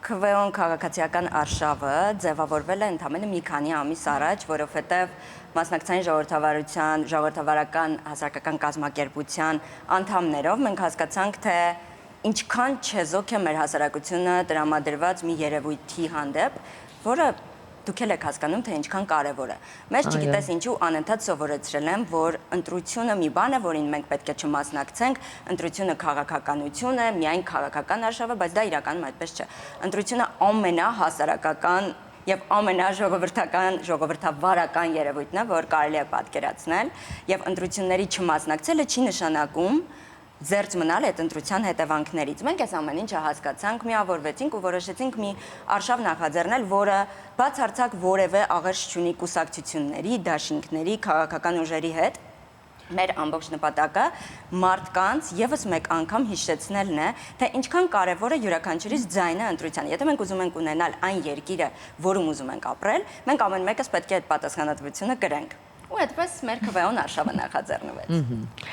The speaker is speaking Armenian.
ԿՎՕ-ն քաղաքացիական արշավը ձևավորվել է ընդամենը մի քանի ամիս առաջ, որովհետև մասնակցային ժողովրդավարության, ժողովրդավարական հասարակական կազմակերպության անդամներով մենք հասկացանք, թե ինչքան չեզոք է մեր հասարակությունը տրամադրված մի երևույթի հանդեպ, որը դուք եք հասկանում, թե ինչքան կարևոր է։ Մեզ չգիտես ինչու անընդհատ սովորեցրել են, որ ընտրությունը մի բան է, որին մենք պետք է չմասնակցենք, ընտրությունը քաղաքականություն է, միայն քաղաքական արշավ է, բայց դա իրականում այդպես չէ։ Ընտրությունը ամենահասարակական եւ ամենաժողովրդական, ժողովրդավարական երևույթն է, որ կարելի է պատկերացնել, եւ ընտրությունների չմասնակցելը չի նշանակում ձերծ մնալ այդ ընտրության հետևանքներից։ Մենք այս ամեն ինչը հասկացանք, միավորվեցինք ու որոշեցինք մի արշավ նախաձեռնել, որը բացարձակ որևէ աղերս չունի կուսակցությունների, դաշինքների, քաղաքական ուժերի հետ։ Մեր ամբողջ նպատակը մարդկանց եւս մեկ անգամ հիշեցնելն է, թե ինչքան կարևոր է յուրաքանչյուրիս ձայնը ընտրության։ Եթե մենք ուզում ենք ունենալ այն երկիրը, որում ուզում ենք ապրել, մենք ամեն մեկս պետք է այդ պատասխանատվությունը կրենք։ Ու այդպես մեր ԿՎՕ-ն արշավը նախաձեռնվեց։